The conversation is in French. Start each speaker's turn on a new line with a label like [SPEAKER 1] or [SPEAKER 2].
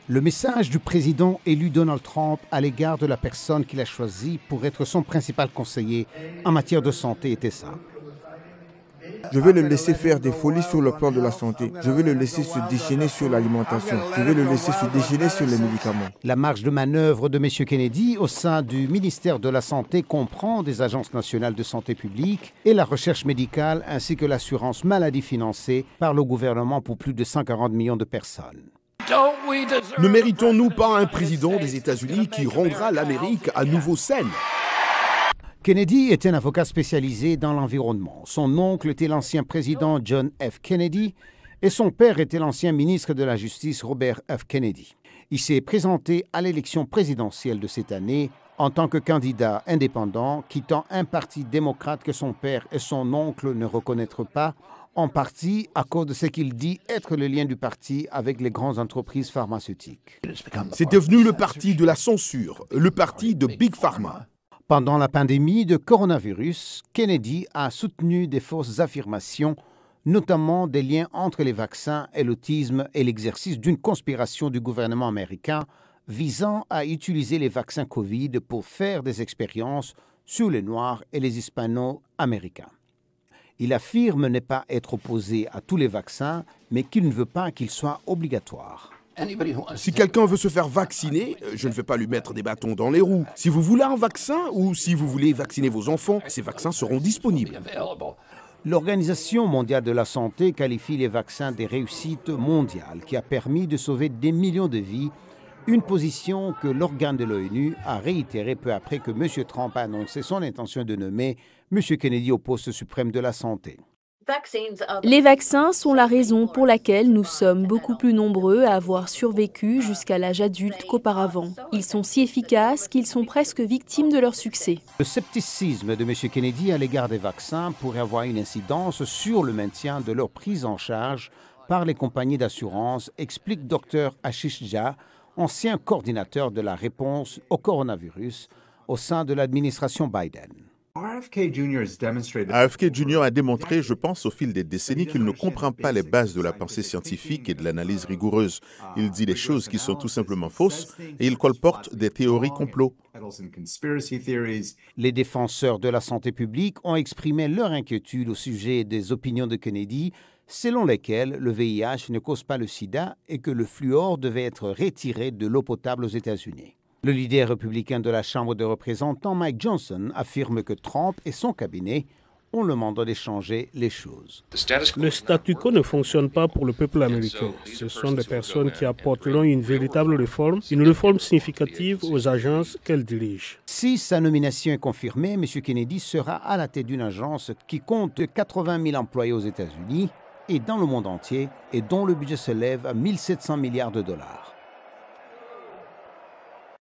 [SPEAKER 1] Le message du président élu Donald Trump à l'égard de la personne qu'il a choisie pour être son principal conseiller en matière de santé était simple.
[SPEAKER 2] Je vais le laisser faire des folies sur le plan de la santé. Je vais le laisser se déchaîner sur l'alimentation. Je vais le laisser se déchaîner sur les médicaments.
[SPEAKER 1] La marge de manœuvre de M. Kennedy au sein du ministère de la Santé comprend des agences nationales de santé publique et la recherche médicale ainsi que l'assurance maladie financée par le gouvernement pour plus de 140 millions de personnes.
[SPEAKER 3] Ne méritons-nous pas un président des États-Unis qui rendra l'Amérique à nouveau saine?
[SPEAKER 1] Kennedy était un avocat spécialisé dans l'environnement. Son oncle était l'ancien président John F. Kennedy et son père était l'ancien ministre de la Justice Robert F. Kennedy. Il s'est présenté à l'élection présidentielle de cette année en tant que candidat indépendant, quittant un parti démocrate que son père et son oncle ne reconnaîtrent pas, en partie à cause de ce qu'il dit être le lien du parti avec les grandes entreprises pharmaceutiques.
[SPEAKER 3] C'est devenu le parti de la censure, le parti de Big Pharma.
[SPEAKER 1] Pendant la pandémie de coronavirus, Kennedy a soutenu des fausses affirmations, notamment des liens entre les vaccins et l'autisme et l'exercice d'une conspiration du gouvernement américain visant à utiliser les vaccins COVID pour faire des expériences sur les Noirs et les Hispano-Américains. Il affirme ne pas être opposé à tous les vaccins, mais qu'il ne veut pas qu'ils soient obligatoires.
[SPEAKER 3] Si quelqu'un veut se faire vacciner, je ne vais pas lui mettre des bâtons dans les roues. Si vous voulez un vaccin ou si vous voulez vacciner vos enfants, ces vaccins seront disponibles.
[SPEAKER 1] L'Organisation mondiale de la santé qualifie les vaccins des réussites mondiales qui a permis de sauver des millions de vies, une position que l'organe de l'ONU a réitérée peu après que M. Trump a annoncé son intention de nommer M. Kennedy au poste suprême de la santé.
[SPEAKER 4] Les vaccins sont la raison pour laquelle nous sommes beaucoup plus nombreux à avoir survécu jusqu'à l'âge adulte qu'auparavant. Ils sont si efficaces qu'ils sont presque victimes de leur succès.
[SPEAKER 1] Le scepticisme de M. Kennedy à l'égard des vaccins pourrait avoir une incidence sur le maintien de leur prise en charge par les compagnies d'assurance, explique Dr Ashish Jha, ancien coordinateur de la réponse au coronavirus au sein de l'administration Biden.
[SPEAKER 5] RFK Jr. a démontré, je pense, au fil des décennies qu'il ne comprend pas les bases de la pensée scientifique et de l'analyse rigoureuse. Il dit des choses qui sont tout simplement fausses et il colporte des théories complots.
[SPEAKER 1] Les défenseurs de la santé publique ont exprimé leur inquiétude au sujet des opinions de Kennedy, selon lesquelles le VIH ne cause pas le sida et que le fluor devait être retiré de l'eau potable aux États-Unis. Le leader républicain de la Chambre des représentants, Mike Johnson, affirme que Trump et son cabinet ont le mandat de changer les choses.
[SPEAKER 6] Le statu quo ne fonctionne pas pour le peuple américain. Ce sont des personnes qui apporteront une véritable réforme, une réforme significative aux agences qu'elles dirigent.
[SPEAKER 1] Si sa nomination est confirmée, M. Kennedy sera à la tête d'une agence qui compte 80 000 employés aux États-Unis et dans le monde entier et dont le budget s'élève à 1 700 milliards de dollars.